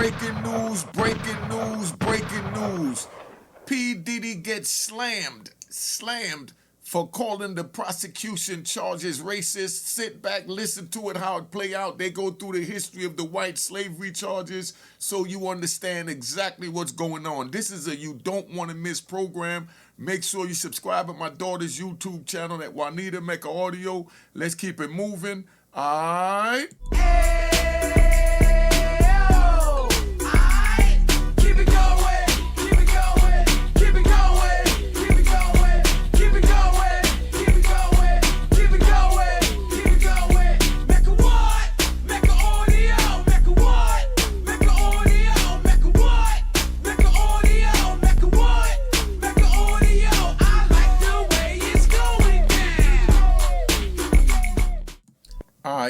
Breaking news, breaking news, breaking news. P. Diddy gets slammed for calling the prosecution charges racist. Sit back, listen to it, how it play out. They go through the history of the white slavery charges so you understand exactly what's going on. This is a you don't want to miss program. Make sure you subscribe to my daughter's YouTube channel at Juanita Mecca Audio. Let's keep it moving. All right.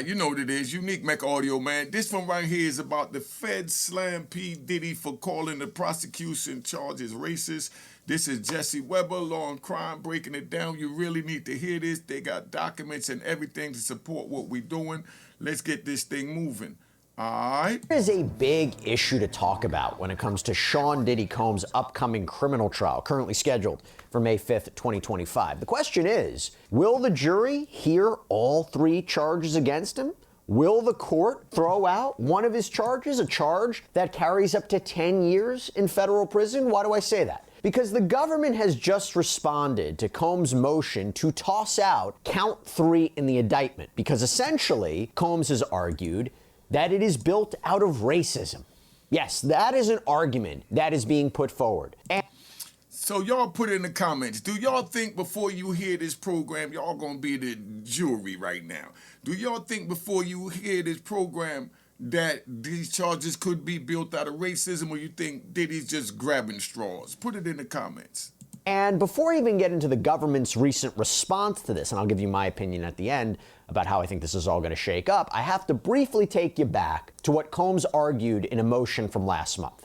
You know what it is, Unique Mecca Audio, man. This one right here is about the Fed slam P. Diddy for calling the prosecution charges racist. This is Jesse Weber, Law and Crime, breaking it down. You really need to hear this. They got documents and everything to support what we're doing. Let's get this thing moving. All right. There's a big issue to talk about when it comes to Sean Diddy Combs' upcoming criminal trial, currently scheduled for May 5th, 2025. The question is, will the jury hear all three charges against him? Will the court throw out one of his charges, a charge that carries up to 10 years in federal prison? Why do I say that? Because the government has just responded to Combs' motion to toss out count 3 in the indictment, because essentially Combs has argued that it is built out of racism. Yes, that is an argument that is being put forward. So y'all put in the comments, do y'all think before you hear this program, y'all gonna be the jury right now? Do y'all think before you hear this program that these charges could be built out of racism, or you think Diddy's just grabbing straws? Put it in the comments. And before I even get into the government's recent response to this, and I'll give you my opinion at the end about how I think this is all going to shake up, I have to briefly take you back to what Combs argued in a motion from last month.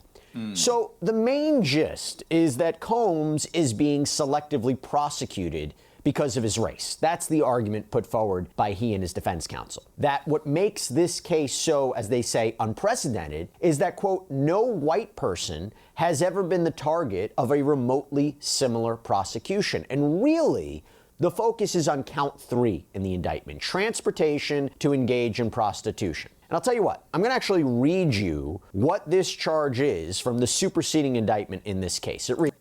So the main gist is that Combs is being selectively prosecuted because of his race. That's the argument put forward by he and his defense counsel. That what makes this case so, as they say, unprecedented is that, quote, no white person has ever been the target of a remotely similar prosecution. And really, the focus is on count 3 in the indictment, transportation to engage in prostitution. And I'll tell you what, I'm going to actually read you what this charge is from the superseding indictment in this case. It reads,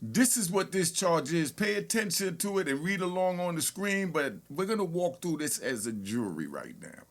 this is what this charge is. Pay attention to it and read along on the screen, but we're going to walk through this as a jury right now.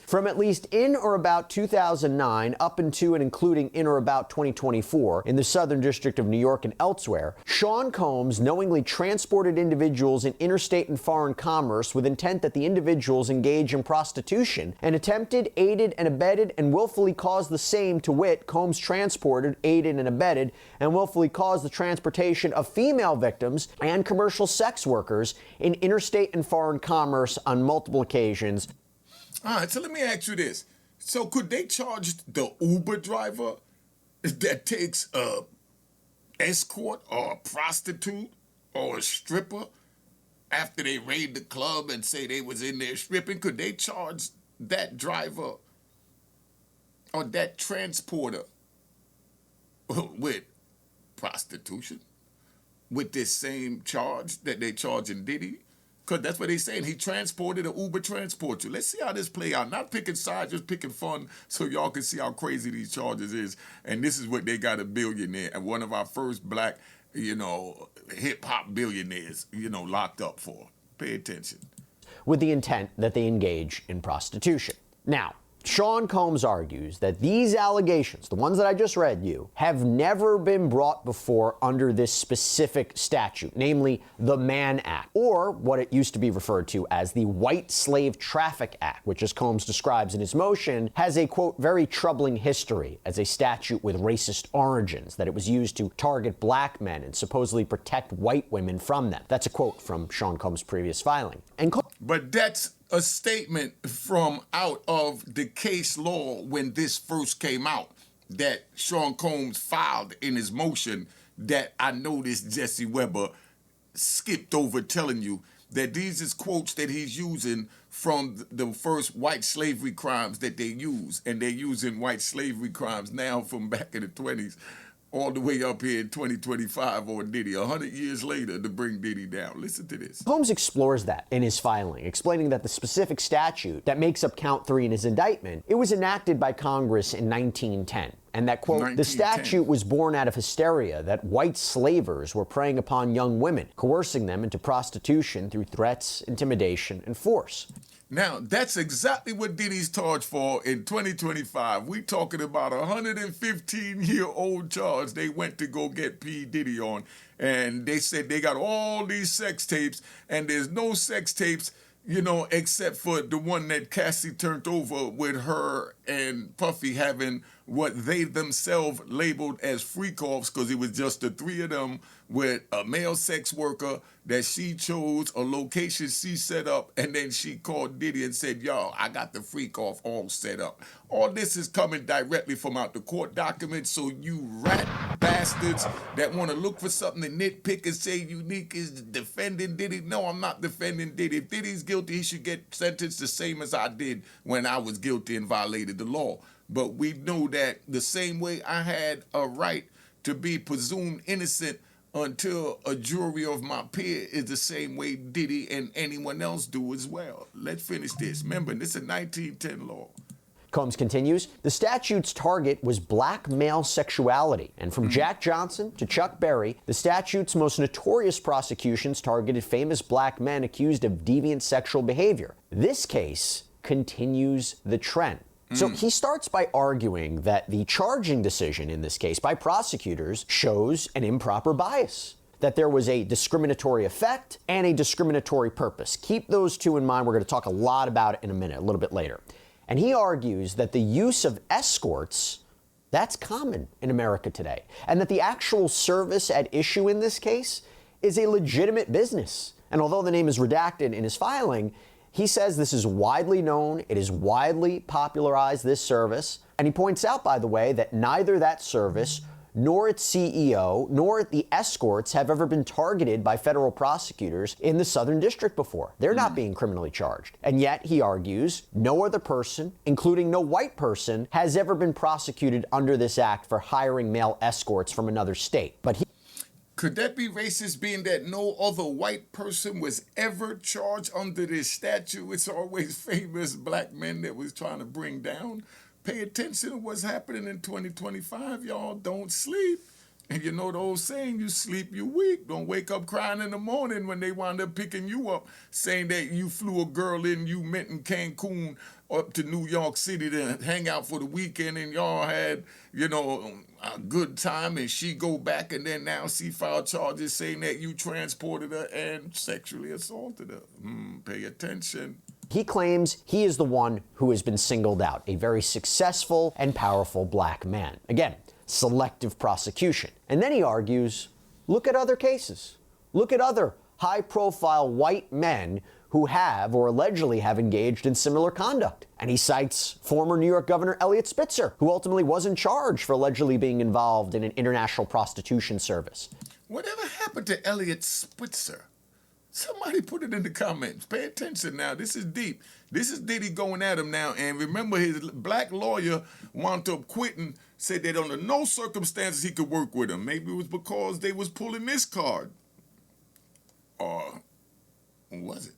From at least in or about 2009 up into and including in or about 2024 in the Southern District of New York and elsewhere, Sean Combs knowingly transported individuals in interstate and foreign commerce with intent that the individuals engage in prostitution, and attempted, aided, and abetted, and willfully caused the same, to wit, Combs transported, aided, and abetted, and willfully caused the transportation of female victims and commercial sex workers in interstate and foreign commerce on multiple occasions. All right, so let me ask you this. So could they charge the Uber driver that takes a escort or a prostitute or a stripper after they raid the club and say they was in there stripping? Could they charge that driver or that transporter with prostitution with this same charge that they charging Diddy? Because that's what they're saying. He transported an Uber transport you. Let's see how this play out. Not picking sides, just picking fun so y'all can see how crazy these charges is. And this is what they got a billionaire and one of our first black, hip-hop billionaires, locked up for. Pay attention. With the intent that they engage in prostitution. Now, Sean Combs argues that these allegations, the ones that I just read you, have never been brought before under this specific statute, namely the Mann Act, or what it used to be referred to as the White Slave Traffic Act, which, as Combs describes in his motion, has a, quote, very troubling history as a statute with racist origins, that it was used to target black men and supposedly protect white women from them. That's a quote from Sean Combs' previous filing. But that's a statement from out of the case law when this first came out that Sean Combs filed in his motion that I noticed Jesse Weber skipped over telling you that these is quotes that he's using from the first white slavery crimes that they use, and they're using white slavery crimes now from back in the 20s all the way up here in 2025 on Diddy, 100 years later, to bring Diddy down. Listen to this. Combs explores that in his filing, explaining that the specific statute that makes up count 3 in his indictment, it was enacted by Congress in 1910. And that, quote, the statute was born out of hysteria that white slavers were preying upon young women, coercing them into prostitution through threats, intimidation, and force. Now, that's exactly what Diddy's charged for in 2025. We talking about a 115-year-old charge they went to go get P. Diddy on. And they said they got all these sex tapes, and there's no sex tapes, you know, except for the one that Cassie turned over with her and Puffy having what they themselves labeled as freak-offs, because it was just the three of them with a male sex worker that she chose, a location she set up, and then she called Diddy and said, yo, I got the freak-off all set up. All this is coming directly from out the court documents, so you rat bastards that want to look for something to nitpick and say Unique is defending Diddy. No, I'm not defending Diddy. If Diddy's guilty, he should get sentenced the same as I did when I was guilty and violated the law. But we know that the same way I had a right to be presumed innocent until a jury of my peer is the same way Diddy and anyone else do as well. Let's finish this. Remember, this is a 1910 law. Combs continues, the statute's target was black male sexuality. And from Jack Johnson to Chuck Berry, the statute's most notorious prosecutions targeted famous black men accused of deviant sexual behavior. This case continues the trend. So he starts by arguing that the charging decision in this case by prosecutors shows an improper bias, that there was a discriminatory effect and a discriminatory purpose. Keep those two in mind. We're going to talk a lot about it in a minute, a little bit later. And he argues that the use of escorts, that's common in America today, and that the actual service at issue in this case is a legitimate business. And although the name is redacted in his filing, he says this is widely known, it is widely popularized, this service. And he points out, by the way, that neither that service nor its CEO, nor the escorts have ever been targeted by federal prosecutors in the Southern District before. They're not being criminally charged. And yet, he argues, no other person, including no white person, has ever been prosecuted under this act for hiring male escorts from another state. But could that be racist, being that no other white person was ever charged under this statute? It's always famous black men that was trying to bring down. Pay attention to what's happening in 2025, y'all. Don't sleep. And you know the old saying, you sleep, you weak. Don't wake up crying in the morning when they wind up picking you up, saying that you flew a girl you met in Cancun up to New York City to hang out for the weekend, and y'all had, you know, a good time, and she go back, and then now she filed charges saying that you transported her and sexually assaulted her. Pay attention. He claims he is the one who has been singled out, a very successful and powerful black man. Again, selective prosecution. And then he argues, look at other cases. Look at other high-profile white men who have or allegedly have engaged in similar conduct. And he cites former New York Governor Eliot Spitzer, who ultimately wasn't charged for allegedly being involved in an international prostitution service. Whatever happened to Eliot Spitzer? Somebody put it in the comments. Pay attention now. This is deep. This is Diddy going at him now. And remember, his black lawyer wound up quitting, said that under no circumstances he could work with him. Maybe it was because they was pulling this card. Or was it?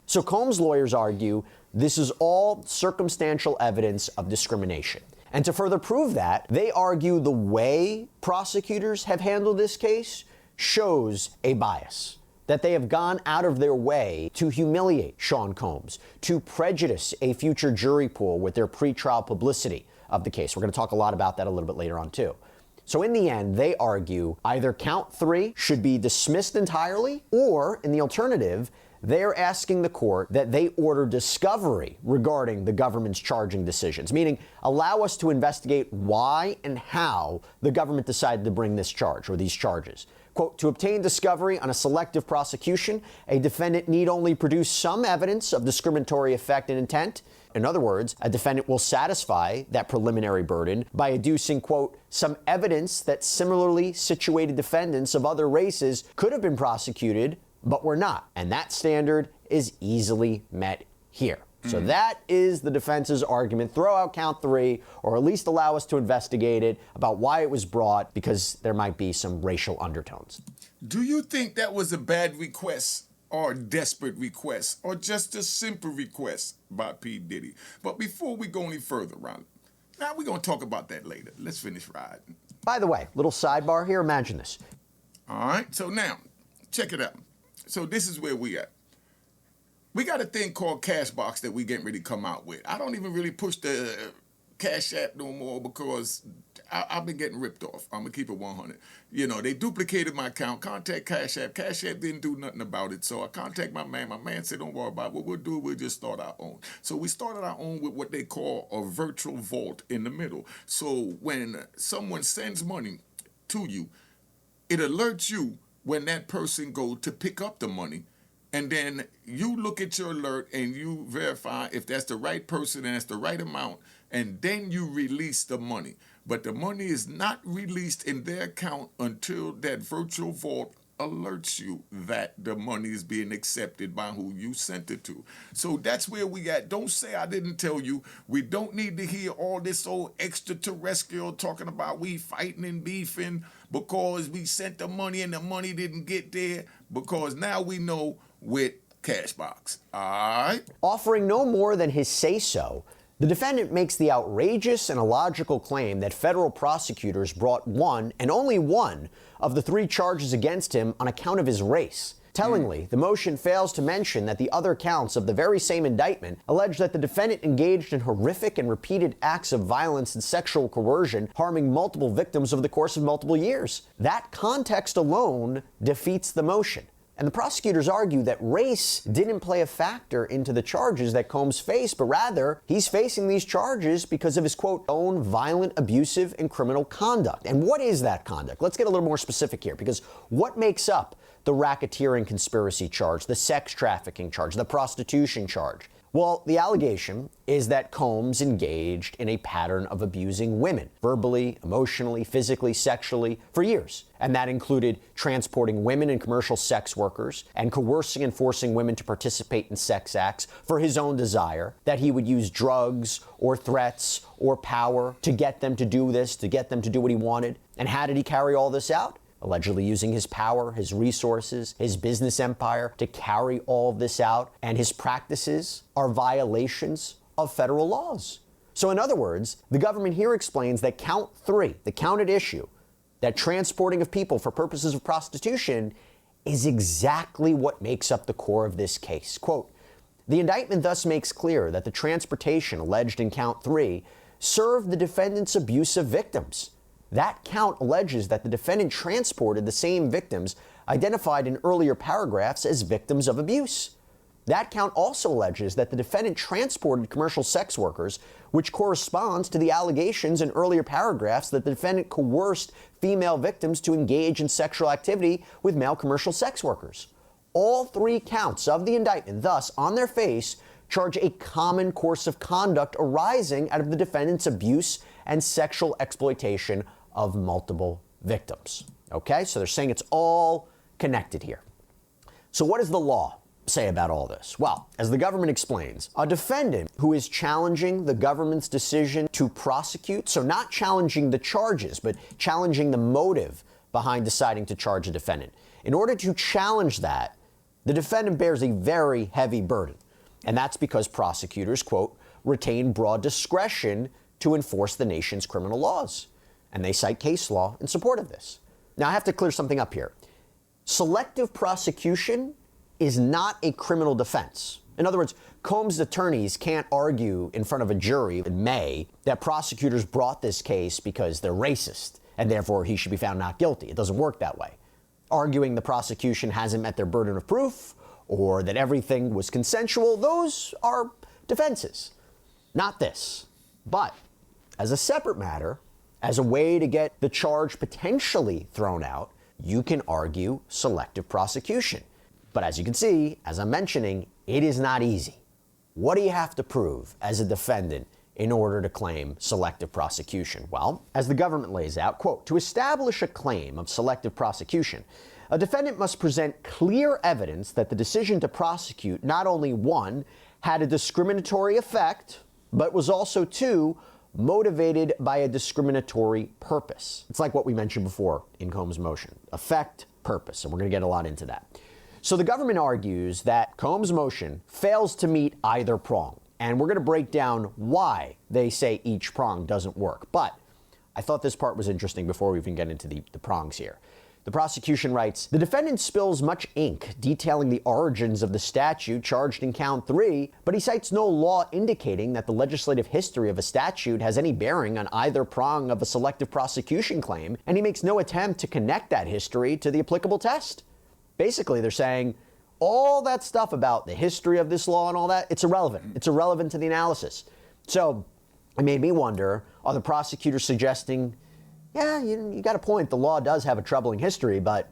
So Combs' lawyers argue this is all circumstantial evidence of discrimination. And to further prove that, they argue the way prosecutors have handled this case shows a bias, that they have gone out of their way to humiliate Sean Combs, to prejudice a future jury pool with their pretrial publicity of the case. We're going to talk a lot about that a little bit later on too. So in the end, they argue either count 3 should be dismissed entirely, or in the alternative, they're asking the court that they order discovery regarding the government's charging decisions, meaning allow us to investigate why and how the government decided to bring this charge or these charges. Quote, to obtain discovery on a selective prosecution, a defendant need only produce some evidence of discriminatory effect and intent. In other words, a defendant will satisfy that preliminary burden by adducing, quote, some evidence that similarly situated defendants of other races could have been prosecuted, but were not. And that standard is easily met here. So that is the defense's argument. Throw out count 3, or at least allow us to investigate it about why it was brought, because there might be some racial undertones. Do you think that was a bad request, or a desperate request, or just a simple request by P. Diddy? But before we go any further, Ron, now we're going to talk about that later. Let's finish riding. By the way, little sidebar here, imagine this. All right, so now, check it out. So this is where we at. We got a thing called Cashbox that we getting ready to come out with. I don't even really push the Cash App no more because I've been getting ripped off. I'm going to keep it 100. You know, they duplicated my account. Contact Cash App. Cash App didn't do nothing about it. So I contact my man. My man said, don't worry about it. What we'll do, we'll just start our own. So we started our own with what they call a virtual vault in the middle. So when someone sends money to you, it alerts you when that person goes to pick up the money. And then you look at your alert and you verify if that's the right person and that's the right amount. And then you release the money. But the money is not released in their account until that virtual vault alerts you that the money is being accepted by who you sent it to. So that's where we at. Don't say I didn't tell you. We don't need to hear all this old extraterrestrial talking about we fighting and beefing because we sent the money and the money didn't get there, because now we know with Cashbox. All right? Offering no more than his say-so, the defendant makes the outrageous and illogical claim that federal prosecutors brought one, and only one, of the 3 charges against him on account of his race. Tellingly, the motion fails to mention that the other counts of the very same indictment allege that the defendant engaged in horrific and repeated acts of violence and sexual coercion, harming multiple victims over the course of multiple years. That context alone defeats the motion. And the prosecutors argue that race didn't play a factor into the charges that Combs faced, but rather he's facing these charges because of his, quote, own violent, abusive, and criminal conduct. And what is that conduct? Let's get a little more specific here, because what makes up the racketeering conspiracy charge, the sex trafficking charge, the prostitution charge? Well, the allegation is that Combs engaged in a pattern of abusing women, verbally, emotionally, physically, sexually, for years. And that included transporting women and commercial sex workers and coercing and forcing women to participate in sex acts for his own desire, that he would use drugs or threats or power to get them to do this, to get them to do what he wanted. And how did he carry all this out? Allegedly using his power, his resources, his business empire to carry all of this out, and his practices are violations of federal laws. So in other words, the government here explains that count 3, the count at issue, that transporting of people for purposes of prostitution, is exactly what makes up the core of this case. Quote, the indictment thus makes clear that the transportation alleged in count 3 served the defendant's abuse of victims. That count alleges that the defendant transported the same victims identified in earlier paragraphs as victims of abuse. That count also alleges that the defendant transported commercial sex workers, which corresponds to the allegations in earlier paragraphs that the defendant coerced female victims to engage in sexual activity with male commercial sex workers. All 3 counts of the indictment, thus, on their face, charge a common course of conduct arising out of the defendant's abuse and sexual exploitation of multiple victims. Okay, so they're saying it's all connected here. So what does the law say about all this? Well, as the government explains, a defendant who is challenging the government's decision to prosecute, so not challenging the charges, but challenging the motive behind deciding to charge a defendant. In order to challenge that, the defendant bears a very heavy burden. And that's because prosecutors, quote, retain broad discretion to enforce the nation's criminal laws. And they cite case law in support of this. Now, I have to clear something up here. Selective prosecution is not a criminal defense. In other words, Combs' attorneys can't argue in front of a jury in May that prosecutors brought this case because they're racist and therefore he should be found not guilty. It doesn't work that way. Arguing the prosecution hasn't met their burden of proof or that everything was consensual, those are defenses. Not this. But as a separate matter, as a way to get the charge potentially thrown out, you can argue selective prosecution. But as you can see, as I'm mentioning, it is not easy. What do you have to prove as a defendant in order to claim selective prosecution? Well, as the government lays out, quote, to establish a claim of selective prosecution, A defendant must present clear evidence that the decision to prosecute not only, one, had a discriminatory effect, but was also, two, motivated by a discriminatory purpose. It's like what we mentioned before in Combs' motion. Effect, purpose, and we're going to get a lot into that. So the government argues that Combs' motion fails to meet either prong, and we're going to break down why they say each prong doesn't work. But I thought this part was interesting before we even get into the prongs here. The prosecution writes, the defendant spills much ink detailing the origins of the statute charged in count 3, but he cites no law indicating that the legislative history of a statute has any bearing on either prong of a selective prosecution claim, and he makes no attempt to connect that history to the applicable test. Basically, they're saying all that stuff about the history of this law and all that, it's irrelevant. It's irrelevant to the analysis. So it made me wonder, are the prosecutors suggesting, yeah, you got a point. The law does have a troubling history, but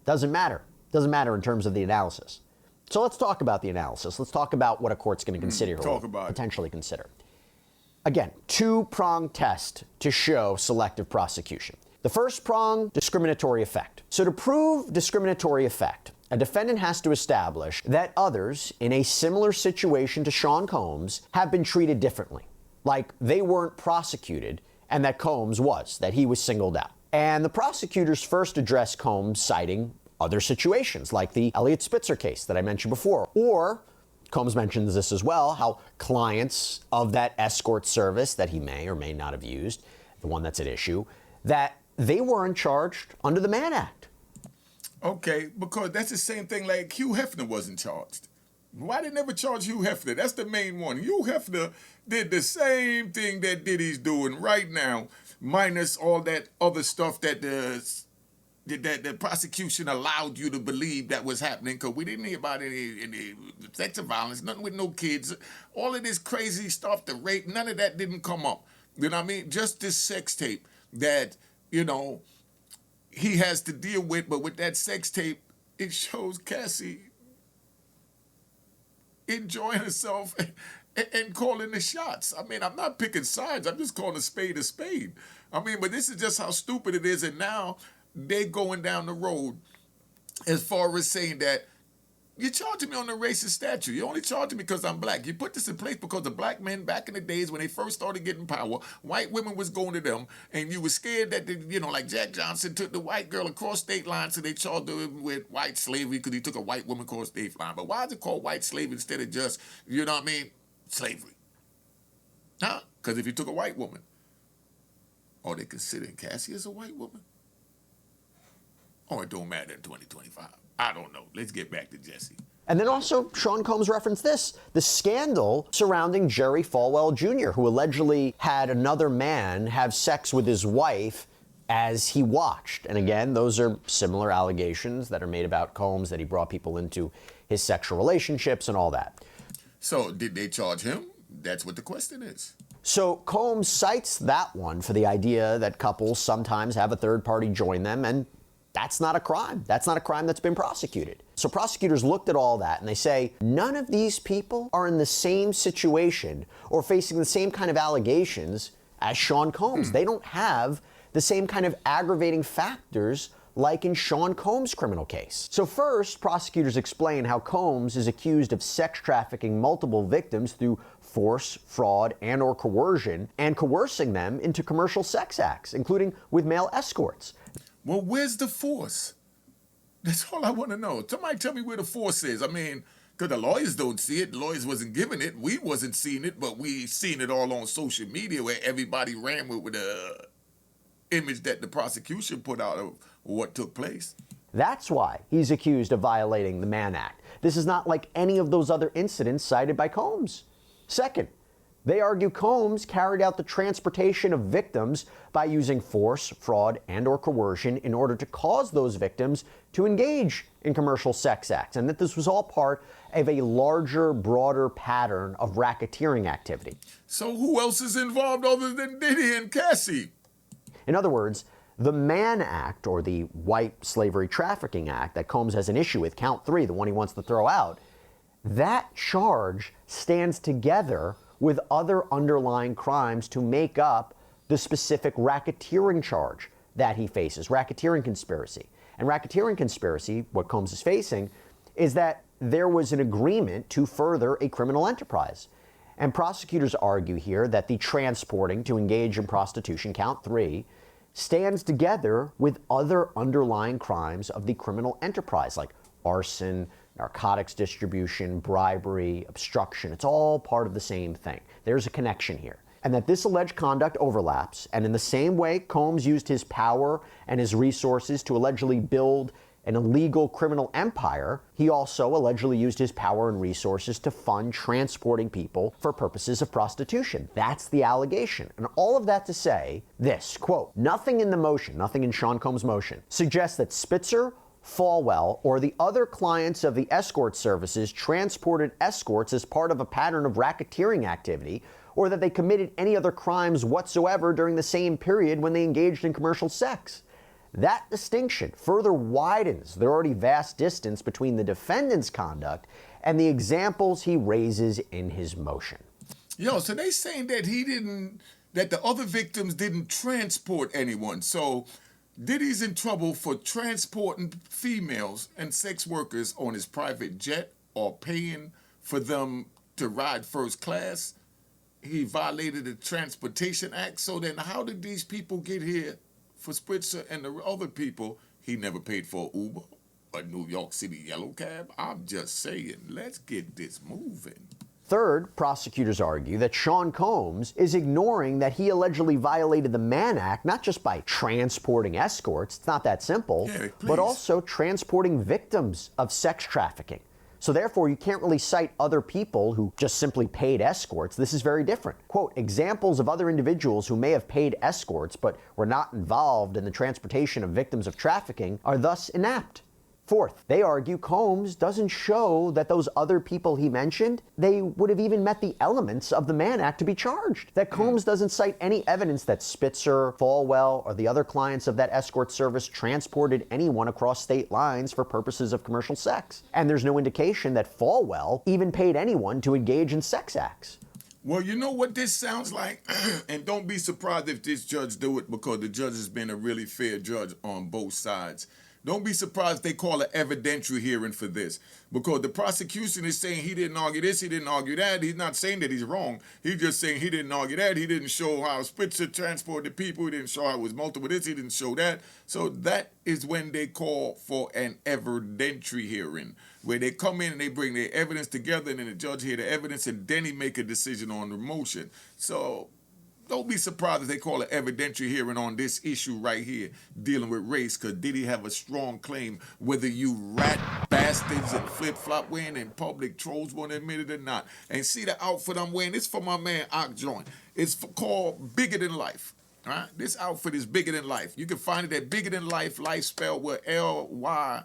doesn't matter. Doesn't matter in terms of the analysis. So let's talk about the analysis. Let's talk about what a court's going to consider or potentially consider. Again, two-prong test to show selective prosecution. The first prong, discriminatory effect. So to prove discriminatory effect, a defendant has to establish that others in a similar situation to Sean Combs have been treated differently, like they weren't prosecuted and that Combs was, that he was singled out. And the prosecutors first address Combs citing other situations, like the Elliot Spitzer case that I mentioned before. Or, Combs mentions this as well, how clients of that escort service that he may or may not have used, the one that's at issue, that they weren't charged under the Mann Act. Okay, because that's the same thing like Hugh Hefner wasn't charged. Why they never charge Hugh Hefner? That's the main one. Hugh Hefner did the same thing that Diddy's doing right now, minus all that other stuff that the prosecution allowed you to believe that was happening, because we didn't hear about any sexual violence, nothing with no kids. All of this crazy stuff, the rape, none of that didn't come up. You know what I mean? Just this sex tape that, you know, he has to deal with, but with that sex tape, it shows Cassie enjoying herself and calling the shots. I mean, I'm not picking sides. I'm just calling a spade a spade. I mean, but this is just how stupid it is. And now they're going down the road as far as saying that you're charging me on the racist statute. You only charging me because I'm black. You put this in place because the black men back in the days when they first started getting power, white women was going to them, and you were scared that, like Jack Johnson took the white girl across state lines, so they charged him with white slavery because he took a white woman across state line. But why is it called white slavery instead of just, slavery? Huh? Because if you took a white woman, are they considering Cassie as a white woman? Or it don't matter in 2025. I don't know. Let's get back to Jesse. And then also, Sean Combs referenced this, the scandal surrounding Jerry Falwell Jr., who allegedly had another man have sex with his wife as he watched. And again, those are similar allegations that are made about Combs, that he brought people into his sexual relationships and all that. So did they charge him? That's what the question is. So Combs cites that one for the idea that couples sometimes have a third party join them, and that's not a crime. That's not a crime that's been prosecuted. So prosecutors looked at all that and they say, none of these people are in the same situation or facing the same kind of allegations as Sean Combs. They don't have the same kind of aggravating factors like in Sean Combs' criminal case. So first, prosecutors explain how Combs is accused of sex trafficking multiple victims through force, fraud, and or coercion, and coercing them into commercial sex acts, including with male escorts. Well, where's the force? That's all I want to know. Somebody tell me where the force is. I mean, because the lawyers don't see it. The lawyers wasn't giving it. We wasn't seeing it, but we seen it all on social media where everybody ran with the image that the prosecution put out of what took place. That's why he's accused of violating the Mann Act. This is not like any of those other incidents cited by Combs. Second, they argue Combs carried out the transportation of victims by using force, fraud, and or coercion in order to cause those victims to engage in commercial sex acts, and that this was all part of a larger, broader pattern of racketeering activity. So who else is involved other than Diddy and Cassie? In other words, the Mann Act, or the White Slavery Trafficking Act that Combs has an issue with, count 3, the one he wants to throw out, that charge stands together with other underlying crimes to make up the specific racketeering charge that he faces, racketeering conspiracy. And racketeering conspiracy, what Combs is facing, is that there was an agreement to further a criminal enterprise. And prosecutors argue here that the transporting to engage in prostitution, count 3, stands together with other underlying crimes of the criminal enterprise, like arson, narcotics distribution, bribery, obstruction. It's all part of the same thing. There's a connection here. And that this alleged conduct overlaps, and in the same way Combs used his power and his resources to allegedly build an illegal criminal empire, he also allegedly used his power and resources to fund transporting people for purposes of prostitution. That's the allegation. And all of that to say this, quote, nothing in the motion, nothing in Sean Combs' motion, suggests that Spitzer, Falwell, or the other clients of the escort services transported escorts as part of a pattern of racketeering activity, or that they committed any other crimes whatsoever during the same period when they engaged in commercial sex. That distinction further widens the already vast distance between the defendant's conduct and the examples he raises in his motion. Yo, so they saying that that the other victims didn't transport anyone. So Diddy's in trouble for transporting females and sex workers on his private jet or paying for them to ride first class. He violated the Transportation Act. So then how did these people get here? For Spitzer and the other people, he never paid for Uber, a New York City yellow cab. I'm just saying, let's get this moving. Third, prosecutors argue that Sean Combs is ignoring that he allegedly violated the Mann Act, not just by transporting escorts, it's not that simple, but also transporting victims of sex trafficking. So therefore, you can't really cite other people who just simply paid escorts. This is very different. Quote, examples of other individuals who may have paid escorts but were not involved in the transportation of victims of trafficking are thus inapt. Fourth, they argue Combs doesn't show that those other people he mentioned, they would have even met the elements of the Mann Act to be charged. That Combs doesn't cite any evidence that Spitzer, Falwell, or the other clients of that escort service transported anyone across state lines for purposes of commercial sex. And there's no indication that Falwell even paid anyone to engage in sex acts. Well, you know what this sounds like? And don't be surprised if this judge do it, because the judge has been a really fair judge on both sides. Don't be surprised if they call an evidentiary hearing for this, because the prosecution is saying he didn't argue this, he didn't argue that. He's not saying that he's wrong. He's just saying he didn't argue that. He didn't show how Spitzer transported people. He didn't show how it was multiple this. He didn't show that. So that is when they call for an evidentiary hearing, where they come in and they bring their evidence together, and then the judge hear the evidence, and then he make a decision on the motion. So don't be surprised if they call an evidentiary hearing on this issue right here, dealing with race, because Diddy have a strong claim, whether you rat bastards and flip-flop wearing in public, trolls won't admit it or not. And see the outfit I'm wearing? It's for my man Ock Joint. It's called Bigger Than Life. All right? This outfit is Bigger Than Life. You can find it at Bigger Than Life, life spelled with Lyfe.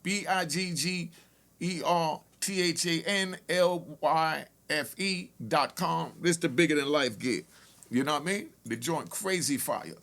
BIGGERTHANLYFE.com. This the Bigger Than Life gig. You know what I mean? The joint crazy fire.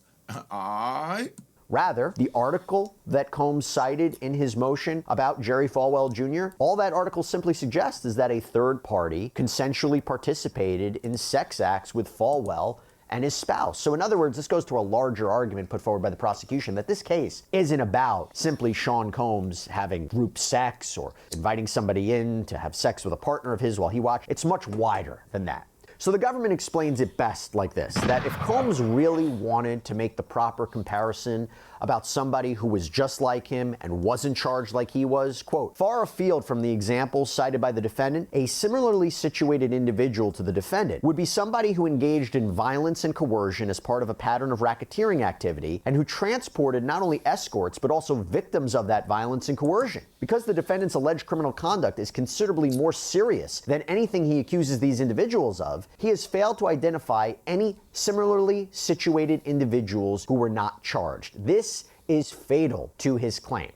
Alright. Rather, the article that Combs cited in his motion about Jerry Falwell Jr., all that article simply suggests is that a third party consensually participated in sex acts with Falwell and his spouse. So in other words, this goes to a larger argument put forward by the prosecution that this case isn't about simply Sean Combs having group sex or inviting somebody in to have sex with a partner of his while he watched. It's much wider than that. So the government explains it best like this, that if Combs really wanted to make the proper comparison about somebody who was just like him and wasn't charged like he was, quote, far afield from the examples cited by the defendant, a similarly situated individual to the defendant would be somebody who engaged in violence and coercion as part of a pattern of racketeering activity and who transported not only escorts but also victims of that violence and coercion. Because the defendant's alleged criminal conduct is considerably more serious than anything he accuses these individuals of, he has failed to identify any similarly situated individuals who were not charged. This is fatal to his claim.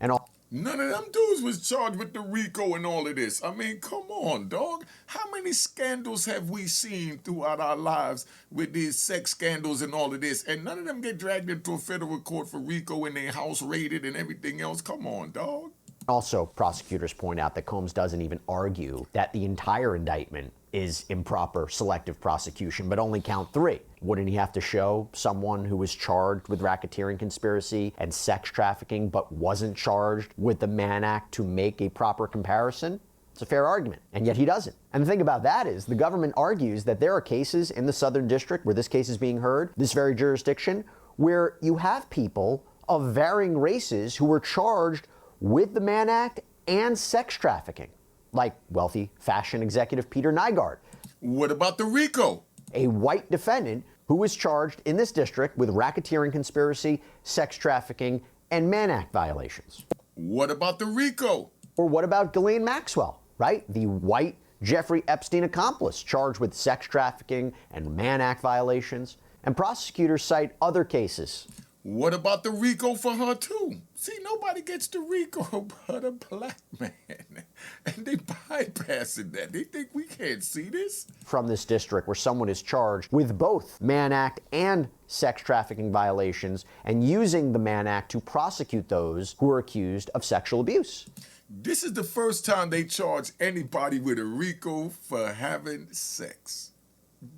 And none of them dudes was charged with the RICO and all of this. I mean, come on, dog. How many scandals have we seen throughout our lives with these sex scandals and all of this? And none of them get dragged into a federal court for RICO and their house raided and everything else. Come on, dog. Also, prosecutors point out that Combs doesn't even argue that the entire indictment is improper selective prosecution, but only count 3. Wouldn't he have to show someone who was charged with racketeering conspiracy and sex trafficking but wasn't charged with the Mann Act to make a proper comparison? It's a fair argument, and yet he doesn't. And the thing about that is the government argues that there are cases in the Southern District where this case is being heard, this very jurisdiction, where you have people of varying races who were charged with the Mann Act and sex trafficking, like wealthy fashion executive Peter Nygaard. What about the RICO? A white defendant who was charged in this district with racketeering conspiracy, sex trafficking, and Mann Act violations. What about the RICO? Or what about Ghislaine Maxwell, right? The white Jeffrey Epstein accomplice charged with sex trafficking and Mann Act violations. And prosecutors cite other cases. What about the RICO for her too? See, nobody gets the RICO but a black man. And they bypassing that. They think we can't see this. From this district where someone is charged with both Mann Act and sex trafficking violations and using the Mann Act to prosecute those who are accused of sexual abuse. This is the first time they charge anybody with a RICO for having sex.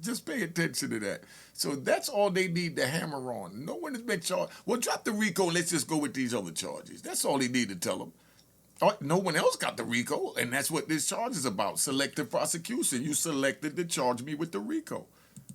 Just pay attention to that. So that's all they need to hammer on. No one has been charged. Well, drop the RICO and let's just go with these other charges. That's all they need to tell them. No one else got the RICO, and that's what this charge is about, selective prosecution. You selected to charge me with the RICO.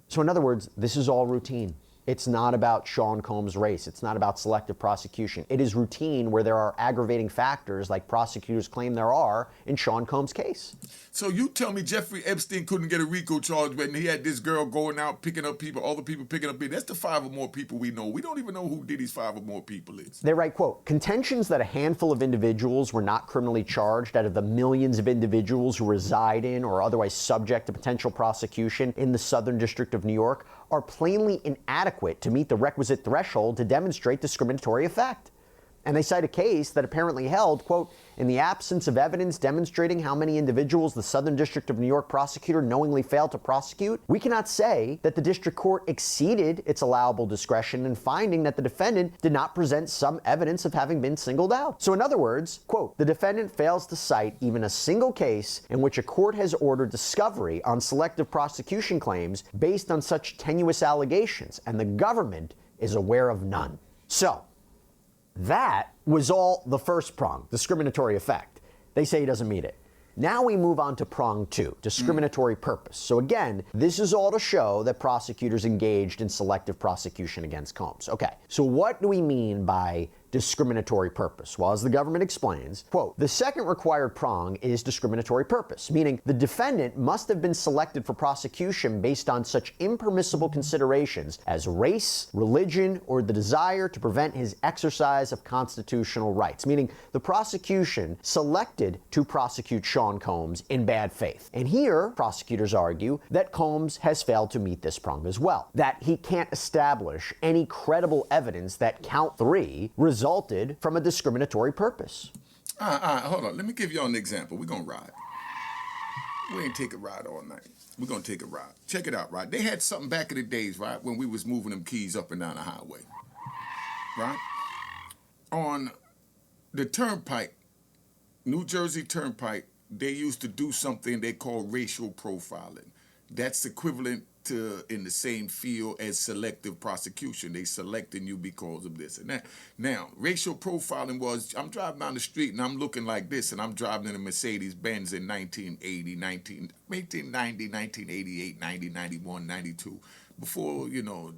So in other words, this is all routine. It's not about Sean Combs' race. It's not about selective prosecution. It is routine where there are aggravating factors like prosecutors claim there are in Sean Combs' case. So you tell me Jeffrey Epstein couldn't get a RICO charge when he had this girl going out picking up people, other people picking up people. That's the 5 or more people we know. We don't even know who Diddy's 5 or more people is. They write, quote, contentions that a handful of individuals were not criminally charged out of the millions of individuals who reside in or otherwise subject to potential prosecution in the Southern District of New York are plainly inadequate to meet the requisite threshold to demonstrate discriminatory effect. And they cite a case that apparently held, quote, in the absence of evidence demonstrating how many individuals the Southern District of New York prosecutor knowingly failed to prosecute, we cannot say that the district court exceeded its allowable discretion in finding that the defendant did not present some evidence of having been singled out. So in other words, quote, the defendant fails to cite even a single case in which a court has ordered discovery on selective prosecution claims based on such tenuous allegations, and the government is aware of none. So, that was all the first prong, discriminatory effect. They say he doesn't meet it. Now we move on to prong 2, discriminatory purpose. So again, this is all to show that prosecutors engaged in selective prosecution against Combs. Okay, so what do we mean by discriminatory purpose? Well, as the government explains, quote, the second required prong is discriminatory purpose, meaning the defendant must have been selected for prosecution based on such impermissible considerations as race, religion, or the desire to prevent his exercise of constitutional rights, meaning the prosecution selected to prosecute Sean Combs in bad faith. And here, prosecutors argue that Combs has failed to meet this prong as well, that he can't establish any credible evidence that count 3 resulted from a discriminatory purpose. Hold on. Let me give y'all an example. We're going to ride. We ain't take a ride all night. We're going to take a ride. Check it out, right? They had something back in the days, right, when we was moving them keys up and down the highway, right? On the turnpike, New Jersey Turnpike, they used to do something they call racial profiling. That's equivalent to in the same field as selective prosecution. They selecting you because of this and that. Now, racial profiling was, I'm driving down the street and I'm looking like this and I'm driving in a Mercedes-Benz in 1980, 1990, 1988, 90, 91, 92, before,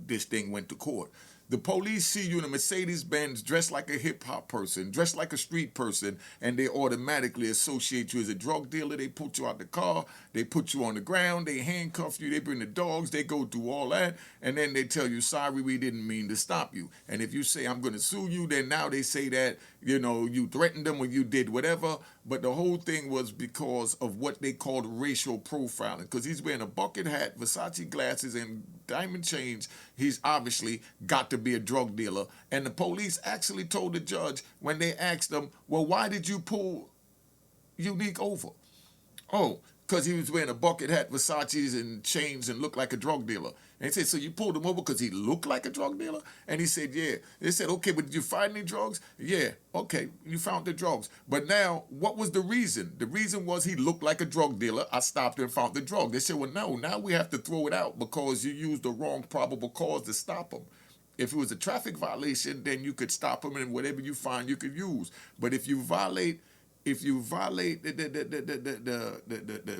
this thing went to court. The police see you in a Mercedes-Benz dressed like a hip-hop person, dressed like a street person, and they automatically associate you as a drug dealer. They put you out the car, they put you on the ground, they handcuff you, they bring the dogs, they go through all that, and then they tell you, sorry, we didn't mean to stop you. And if you say, I'm going to sue you, then now they say that, you threatened them or you did whatever. But the whole thing was because of what they called racial profiling, because he's wearing a bucket hat, Versace glasses, and diamond chains. He's obviously got to be a drug dealer. And the police actually told the judge when they asked them, well, why did you pull Unique over? Oh, because he was wearing a bucket hat, Versace's, and chains and looked like a drug dealer. And he said, so you pulled him over because he looked like a drug dealer? And he said, yeah. They said, okay, but did you find any drugs? Yeah, okay, you found the drugs. But now, what was the reason? The reason was he looked like a drug dealer. I stopped and found the drug. They said, well, no, now we have to throw it out because you used the wrong probable cause to stop him. If it was a traffic violation, then you could stop him, and whatever you find, you could use. But if you violate the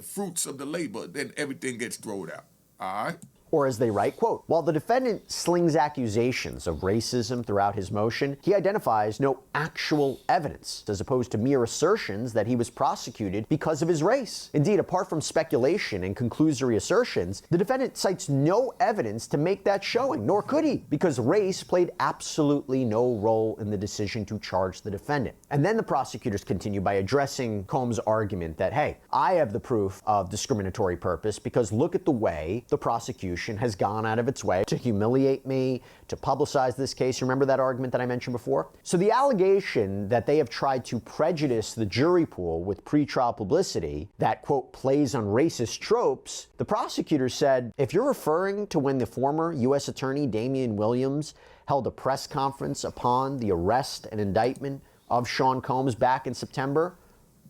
fruits of the labor, then everything gets thrown out. All right? Or as they write, quote, while the defendant slings accusations of racism throughout his motion, he identifies no actual evidence, as opposed to mere assertions that he was prosecuted because of his race. Indeed, apart from speculation and conclusory assertions, the defendant cites no evidence to make that showing, nor could he, because race played absolutely no role in the decision to charge the defendant. And then the prosecutors continue by addressing Combs' argument that, hey, I have the proof of discriminatory purpose because look at the way the prosecution has gone out of its way to humiliate me, to publicize this case. Remember that argument that I mentioned before? So the allegation that they have tried to prejudice the jury pool with pretrial publicity that, quote, plays on racist tropes, the prosecutors said, if you're referring to when the former U.S. Attorney Damian Williams held a press conference upon the arrest and indictment of Sean Combs back in September,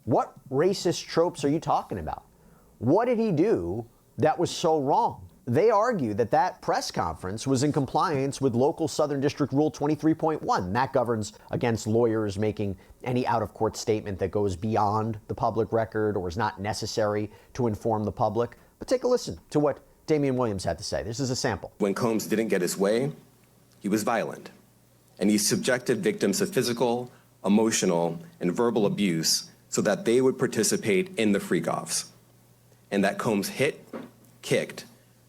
what racist tropes are you talking about? What did he do that was so wrong? They argue that that press conference was in compliance with local Southern District Rule 23.1. That governs against lawyers making any out-of-court statement that goes beyond the public record or is not necessary to inform the public. But take a listen to what Damian Williams had to say. This is a sample. When Combs didn't get his way, he was violent, and he subjected victims to physical, emotional, and verbal abuse so that they would participate in the freak-offs, and that Combs hit, kicked,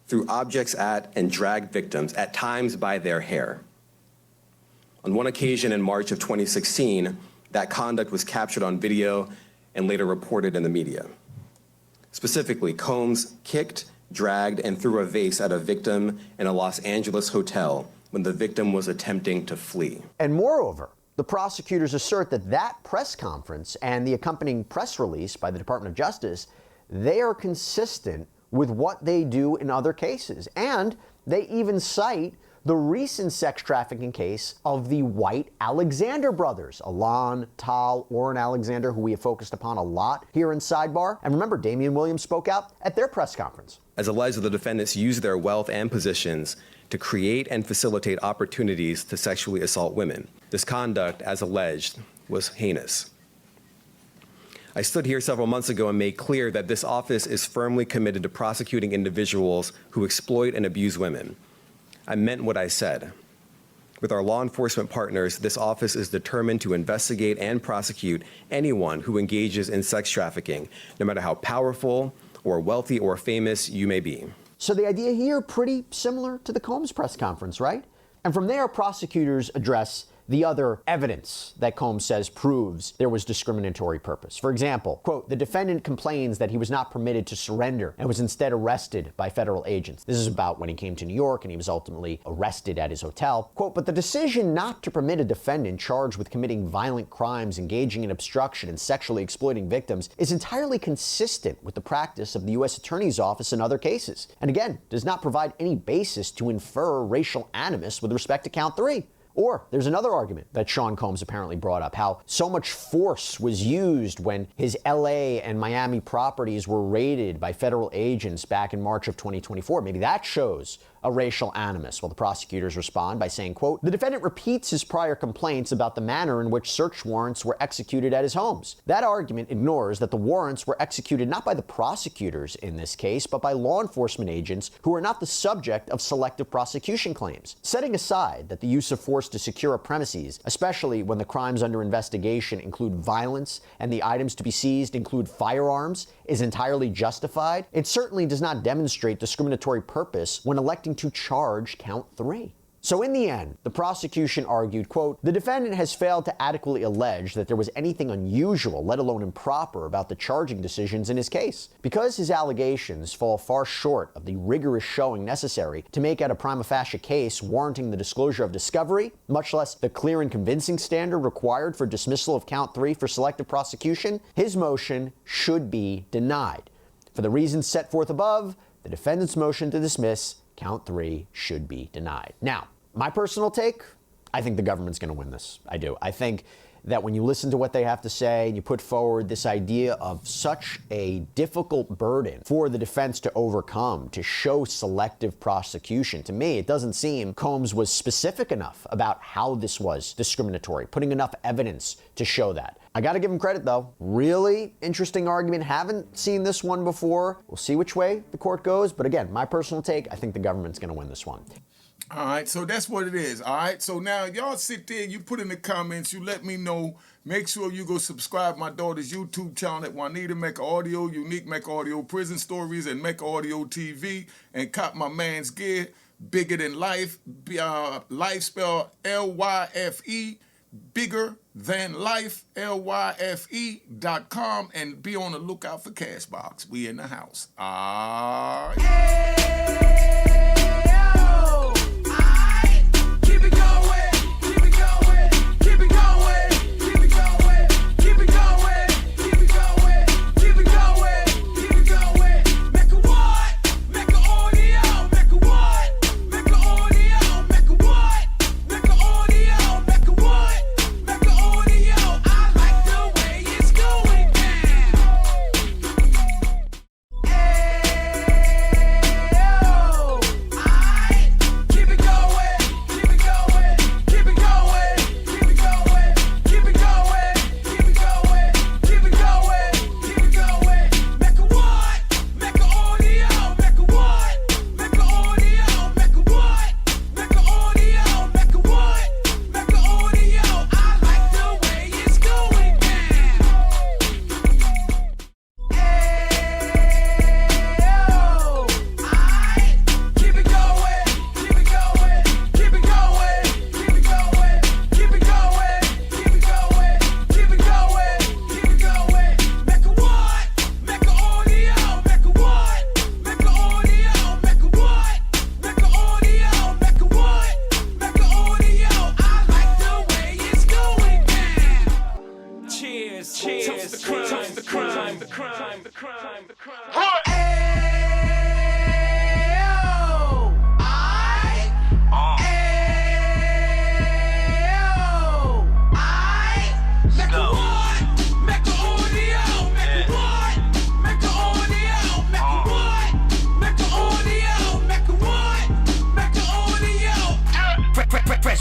threw objects at, and dragged victims, at times by their hair. On one occasion in March of 2016, that conduct was captured on video and later reported in the media. Specifically, Combs kicked, dragged, and threw a vase at a victim in a Los Angeles hotel when the victim was attempting to flee. And moreover, the prosecutors assert that that press conference and the accompanying press release by the Department of Justice, they are consistent with what they do in other cases. And they even cite the recent sex trafficking case of the White Alexander brothers, Alon, Tal, Orrin Alexander, who we have focused upon a lot here in Sidebar. And remember, Damian Williams spoke out at their press conference. As alleged, the defendants used their wealth and positions to create and facilitate opportunities to sexually assault women. This conduct, as alleged, was heinous. I stood here several months ago and made clear that this office is firmly committed to prosecuting individuals who exploit and abuse women. I meant what I said. With our law enforcement partners, this office is determined to investigate and prosecute anyone who engages in sex trafficking, no matter how powerful or wealthy or famous you may be. So the idea here, pretty similar to the Combs press conference, right? And from there, prosecutors address the other evidence that Combs says proves there was discriminatory purpose. For example, quote, the defendant complains that he was not permitted to surrender and was instead arrested by federal agents. This is about when he came to New York and he was ultimately arrested at his hotel. Quote, but the decision not to permit a defendant charged with committing violent crimes, engaging in obstruction, and sexually exploiting victims is entirely consistent with the practice of the U.S. Attorney's Office in other cases. And again, does not provide any basis to infer racial animus with respect to count 3. Or there's another argument that Sean Combs apparently brought up, how so much force was used when his LA and Miami properties were raided by federal agents back in March of 2024. Maybe that shows a racial animus. Well, the prosecutors respond by saying, quote, the defendant repeats his prior complaints about the manner in which search warrants were executed at his homes. That argument ignores that the warrants were executed not by the prosecutors in this case, but by law enforcement agents who are not the subject of selective prosecution claims. Setting aside that the use of force to secure a premises, especially when the crimes under investigation include violence and the items to be seized include firearms, is entirely justified, it certainly does not demonstrate discriminatory purpose when electing to charge count 3. So in the end, the prosecution argued, quote, the defendant has failed to adequately allege that there was anything unusual, let alone improper, about the charging decisions in his case. Because his allegations fall far short of the rigorous showing necessary to make out a prima facie case warranting the disclosure of discovery, much less the clear and convincing standard required for dismissal of count 3 for selective prosecution, his motion should be denied. For the reasons set forth above, the defendant's motion to dismiss count 3 should be denied. Now, my personal take, I think the government's going to win this. I do. I think that when you listen to what they have to say and you put forward this idea of such a difficult burden for the defense to overcome, to show selective prosecution, to me, it doesn't seem Combs was specific enough about how this was discriminatory, putting enough evidence to show that. I got to give him credit, though. Really interesting argument. Haven't seen this one before. We'll see which way the court goes. But again, my personal take, I think the government's going to win this one. All right, so that's what it is. All right, so now y'all sit there, you put in the comments, you let me know. Make sure you go subscribe my daughter's YouTube channel at Juanita Mecca Audio, Unique Mecca Audio Prison Stories, and Mecca Audio TV, and cop my man's gear, Bigger Than Life, life spelled L-Y-F-E, Bigger Than Life, LYFE.com, and be on the lookout for Cashbox. We in the house. All right.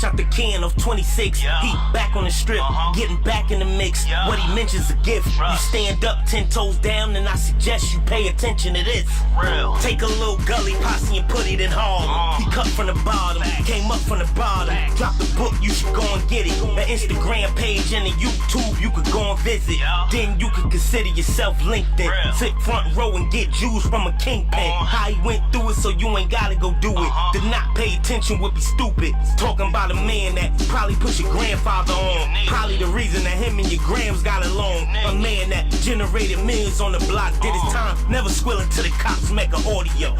Out the can of 26, he back on the strip, getting back in the mix. What he mentions a gift. You stand up 10 toes down, and I suggest you pay attention to this. Take a little gully posse and put it in Harlem. He cut from the bottom, came up from the bottom. Drop the book, you should go and get it. The Instagram page and the YouTube, you could go and visit. Then you could consider yourself LinkedIn. Sit front row and get Jews from a kingpin. How he went through it, so you ain't gotta go do it. To not pay attention would be stupid. Talking about a man that probably put your grandfather on. Probably the reason that him and your grams got along. A man that generated millions on the block, did his time, never squilling to the cops, Mecca Audio.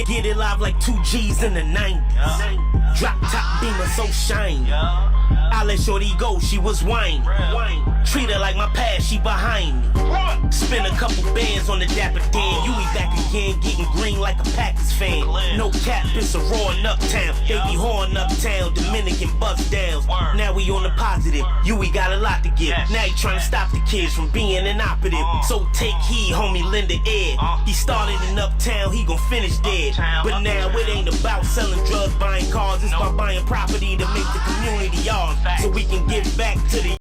Get it live like 2 G's in the 90s. Drop top beamer so shiny. I let shorty go, she was whining. Treat her like my past, she behind me. Spend a couple bands on the Dapper Dan. You be back again, getting green like a Packers fan. No cap, it's a raw in uptown. They be horn uptown, Dominican bust downs. Now we on the positive, we got a lot to give. Now he trying to stop the kids from being inoperative. So take heed, homie, lend an ear. He started in uptown, he gon' finish dead. But now it ain't about selling drugs, buying cars. It's about buying property to make the community ours, so we can give back to the